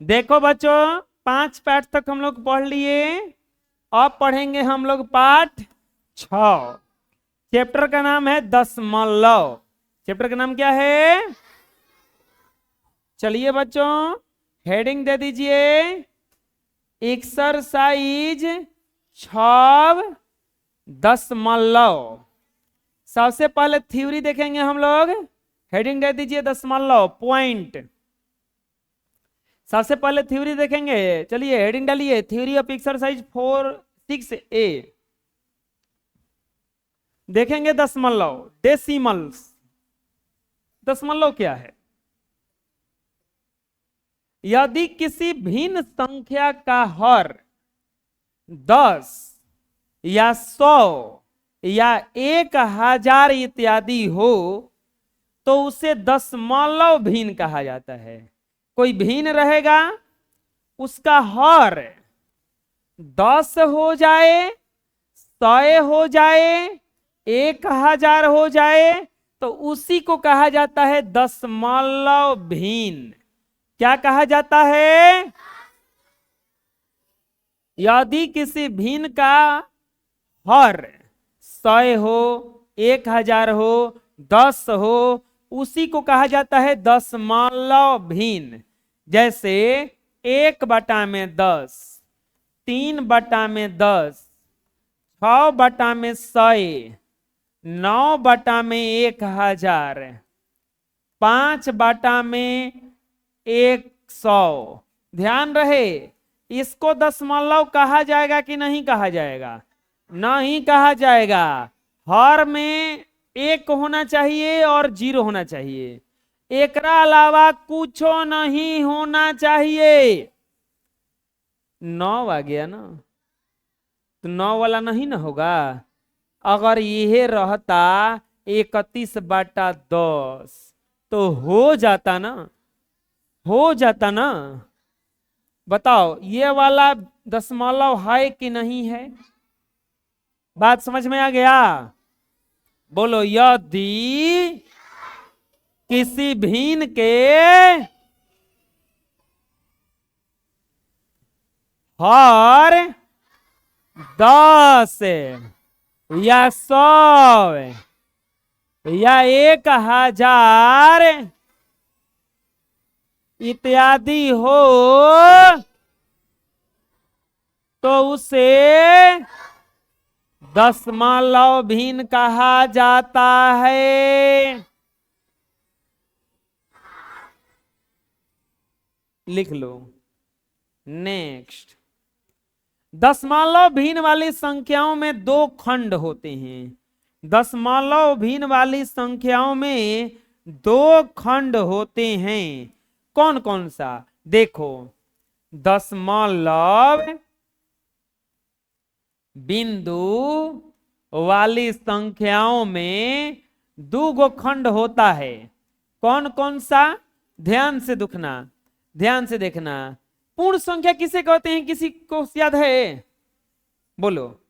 देखो बच्चों, 5 पाठ तक हम लोग पढ़ लिए। अब पढ़ेंगे हम लोग पाठ 6। चैप्टर का नाम है दशमलव। चैप्टर का नाम क्या है? चलिए बच्चों, हेडिंग दे दीजिए, एक्सरसाइज 6 दशमलव। सबसे पहले थ्योरी देखेंगे हम लोग। हेडिंग दे दीजिए दशमलव पॉइंट। सबसे पहले थ्योरी देखेंगे। चलिए हेडिंग डालिए, थ्योरी ऑफ एक्सरसाइज 4-6A। देखेंगे दशमलव, डेसिमल्स। दशमलव क्या है? यदि किसी भिन्न संख्या का हर 10 या 100 या 1000 इत्यादि हो तो उसे दशमलव भिन्न कहा जाता है। कोई भिन्न रहेगा, उसका हर 10 हो जाए, 100 हो जाए, 1000 हो जाए, तो उसी को कहा जाता है दशमलव भिन्न। क्या कहा जाता है? यदि किसी भिन्न का हर 100 हो, 1000 हो, 10 हो, उसी को कहा जाता है दशमलव भिन्न। जैसे 1/10, 3/10, 6/100, 9/1000, 5/100। ध्यान रहे, इसको दशमलव कहा जाएगा कि नहीं कहा जाएगा? नहीं कहा जाएगा। हर में 1 होना चाहिए और 0 होना चाहिए, एकरा अलावा कुछ नहीं होना चाहिए। 9 आ गया ना, तो 9 वाला नहीं ना होगा। अगर यह रहता 31/10 तो हो जाता ना, हो जाता ना। बताओ ये वाला दशमलव है कि नहीं है? बात समझ में आ गया? बोलो, यदि किसी भिन्न के हर 10 या 100 या 1000 इत्यादि हो तो उसे दशमलव भिन्न कहा जाता है। लिख लो। नेक्स्ट, दशमलव भिन्न वाली संख्याओं में 2 खंड होते हैं। दशमलव भिन्न वाली संख्याओं में 2 खंड होते हैं। कौन कौन सा? देखो, दशमलव बिंदु वाली संख्याओं में 2 खंड होता है। कौन कौन सा? ध्यान से देखना, ध्यान से देखना। पूर्ण संख्या किसे कहते हैं? किसी को याद है? बोलो।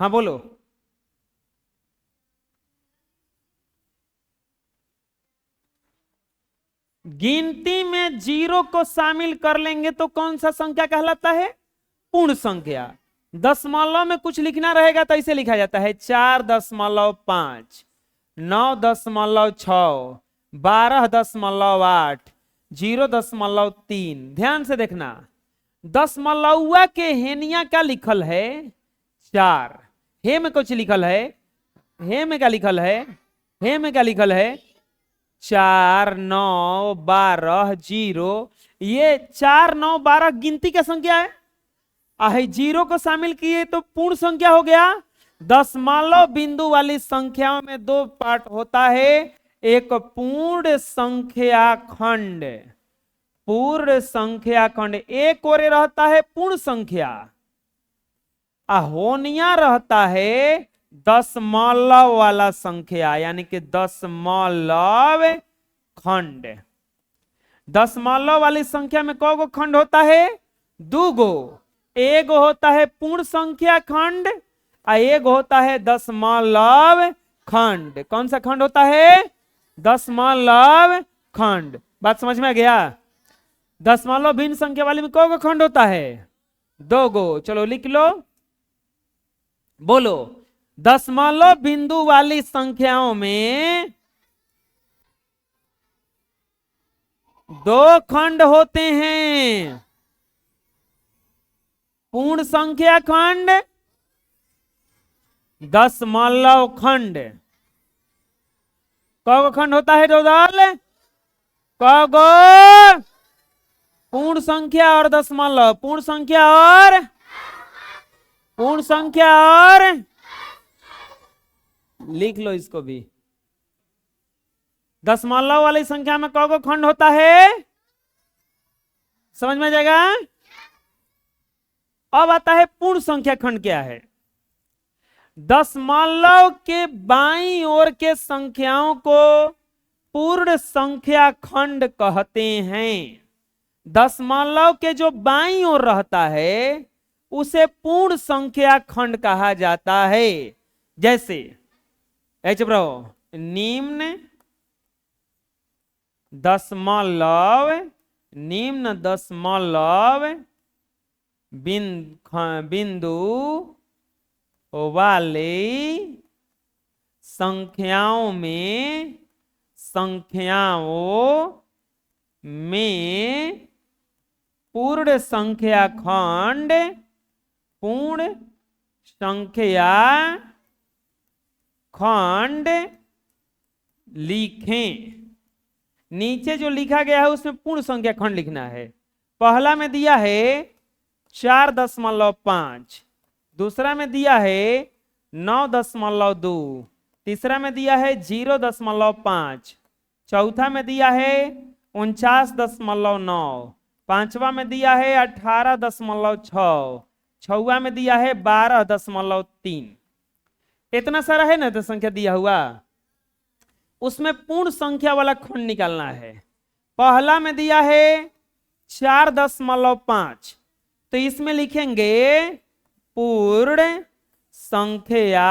हाँ बोलो। गिनती में 0 को शामिल कर लेंगे तो कौन सा संख्या कहलाता है? पूर्ण संख्या। दशमलव में कुछ लिखना रहेगा तो ऐसे लिखा जाता है 4.5, 9.6, 12.8, 0.3। ध्यान से देखना, दशमलवा के हेनिया क्या लिखल है? 4। हे में कुछ लिखल है? हे में क्या लिखल है? हे में क्या लिखल है? 4, 9, 12, 0। ये 4, 9, 12 गिनती का संख्या है। आहे 0 को शामिल किए तो पूर्ण संख्या हो गया। दशमलव बिंदु वाली संख्याओं में 2 पार्ट होता है। एक पूर्ण संख्या खंड, पूर्ण संख्या खंड एक ओर रहता है पूर्ण संख्या, होनिया रहता है दशमलव वाला संख्या, यानी कि दशमलव खंड। दशमलव वाली संख्या में कौन खंड होता है? 2 गो। एक होता है पूर्ण संख्या खंड और एक होता है दशमलव खंड। कौन सा खंड होता है? दशमलव खंड। बात समझ में आ गया? दशमलव भिन्न संख्या वाले में कौन खंड होता है? 2 गो। चलो लिख लो, बोलो। दशमलव बिंदु वाली संख्याओं में 2 खंड होते हैं, पूर्ण संख्या खंड, दशमलव खंड। कौ खंड होता है टोटल? कौ? पूर्ण संख्या और दशमलव, पूर्ण संख्या और पूर्ण संख्या और लिख लो इसको भी। दशमलव वाली संख्या में कौ खंड होता है? समझ में आ जाएगा? अब आता है पूर्ण संख्या खंड क्या है। दशमलव के बाईं ओर के संख्याओं को पूर्ण संख्या खंड कहते हैं। दशमलव के जो बाईं ओर रहता है उसे पूर्ण संख्या खंड कहा जाता है। जैसे निम्न दशमलव, निम्न दशमलव बिंदु वाले संख्याओं में पूर्ण संख्या खंड, पूर्ण संख्या खंड लिखें। नीचे जो लिखा गया है उसमें पूर्ण संख्या खंड लिखना है। पहला में दिया है 4.5, दूसरा में दिया है 9.2, तीसरा में दिया है 0.5, चौथा में दिया है 49.9, पांचवा में दिया है 18.6, छठवा में दिया है 12.3। इतना सारा है ना तो संख्या दिया हुआ, उसमें पूर्ण संख्या वाला खंड निकालना है। पहला में दिया है 4.5, तो इसमें लिखेंगे पूर्ण संख्या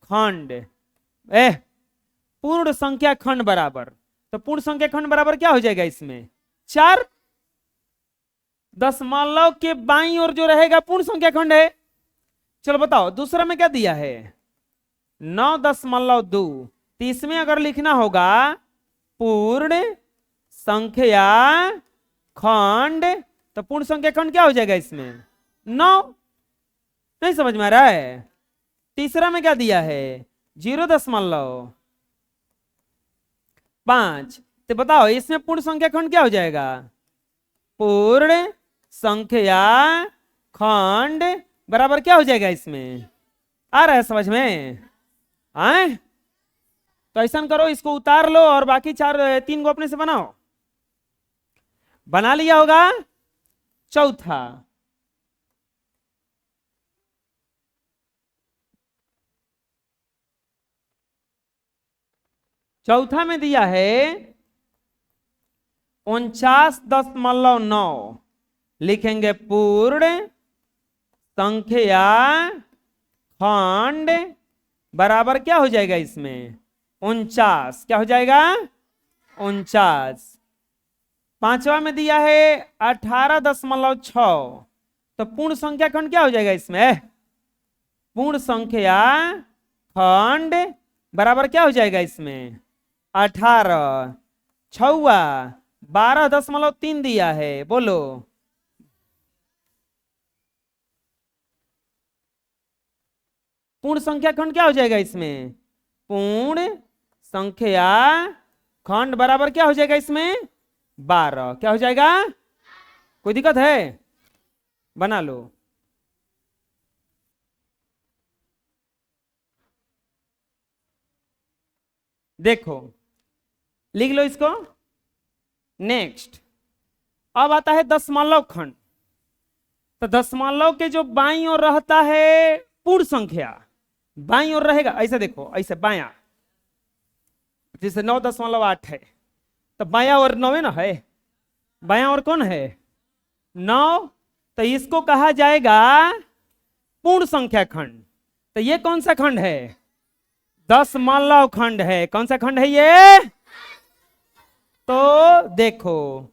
खंड। पूर्ण संख्या खंड बराबर, तो पूर्ण संख्या खंड बराबर क्या हो जाएगा इसमें? 4। दशमलव के बाईं ओर जो रहेगा पूर्ण संख्या खंड है। चलो बताओ दूसरा में क्या दिया है? 9.2, तो इसमें अगर लिखना होगा पूर्ण संख्या खंड, तो पूर्ण संख्या खंड क्या हो जाएगा इसमें? 9। नहीं समझ में आ रहा है? तीसरा में क्या दिया है? 0.5, तो बताओ इसमें पूर्ण संख्या खंड क्या हो जाएगा? पूर्ण संख्या खंड बराबर क्या हो जाएगा इसमें? आ रहा है समझ में? आए तो ऐसा करो, इसको उतार लो और बाकी 3 को अपने से बनाओ। बना लिया होगा। चौथा, चौथा में दिया है 49.9, लिखेंगे पूर्ण संख्या खंड बराबर क्या हो जाएगा इसमें? 49। क्या हो जाएगा? 49। पांचवा में दिया है 18.6, तो पूर्ण संख्या खंड क्या हो जाएगा इसमें? पूर्ण संख्या खंड बराबर क्या हो जाएगा इसमें? 18। छवा 12.3 दिया है, बोलो। पूर्ण संख्या खंड क्या हो जाएगा इसमें? पूर्ण संख्या खंड बराबर क्या हो जाएगा इसमें? 12। क्या हो जाएगा? कोई दिक्कत है? बना लो। देखो लिख लो इसको। नेक्स्ट अब आता है दशमलव खंड। तो दशमलव के जो बाईं ओर रहता है पूर्ण संख्या, बाईं ओर रहेगा, ऐसे देखो, ऐसे बायां, जैसे 9.8 है तो बायां और 9 ना है। बायां और कौन है? 9, तो इसको कहा जाएगा पूर्ण संख्या खंड। तो ये कौन सा खंड है? दशमलव खंड है। कौन सा खंड है ये? तो देखो,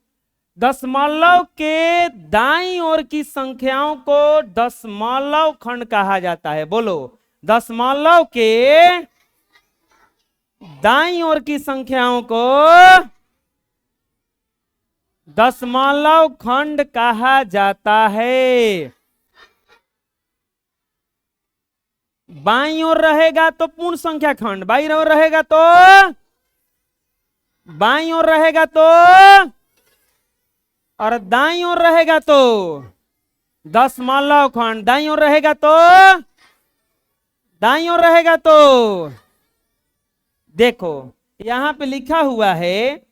दशमलव के दाईं ओर की संख्याओं को दशमलव खंड कहा जाता है। बोलो, दशमलव के दाईं ओर की संख्याओं को दशमलव खंड कहा जाता है। बाईं ओर रहेगा तो पूर्ण संख्या खंड, बाईं ओर रहेगा तो बाईं ओर रहेगा तो, और दाईं ओर रहेगा तो दशमलव खंड, दाईं ओर रहेगा तो, दाईं ओर रहेगा तो। देखो यहां पे लिखा हुआ है,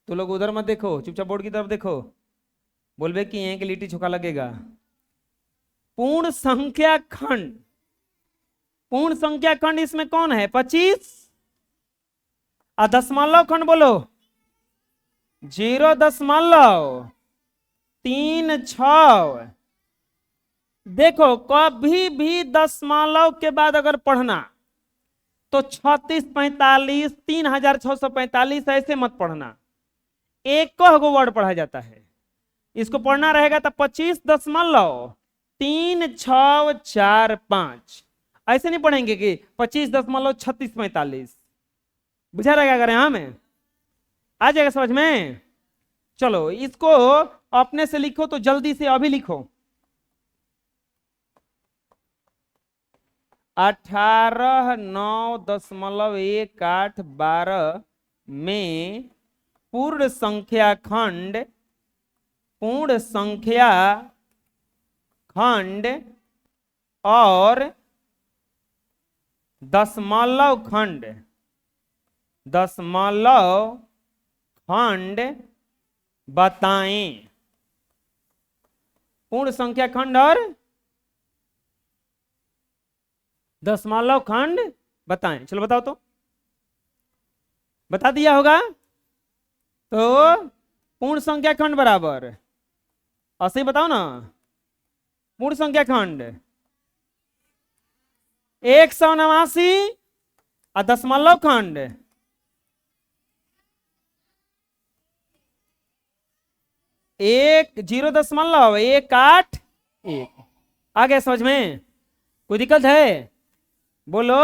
तो लोग उधर मत देखो, चुपचाप बोर्ड की तरफ देखो। बोलबे कि यहीं की लिट्टी चोखा लगेगा। पूर्ण संख्या खंड, पूर्ण संख्या खंड इसमें कौन है? 25। और दशमलव खंड बोलो 0.36। देखो कभी भी दशमलव के बाद अगर पढ़ना तो 36, 45, 3645 ऐसे मत पढ़ना, एक को वर्ड पढ़ा जाता है। इसको पढ़ना रहेगा तो 25.3645 ऐसे नहीं पढ़ेंगे कि 25.3645। बुझा रहेगा अगर यहां में आ जाएगा समझ में। चलो इसको अपने से लिखो तो जल्दी से अभी लिखो। 18.9.1812 में पूर्ण संख्या खंड, पूर्ण संख्या खंड और दशमलव खंड, दशमलव खंड बताएं। पूर्ण संख्या खंड और दशमलव खंड बताएं। चलो बताओ तो, बता दिया होगा। तो पूर्ण संख्या खंड बराबर 80 बताओ ना। पूर्ण संख्या खंड 189 और दशमलव खंड 0.181। आ गया समझ में? कोई दिक्कत है? बोलो।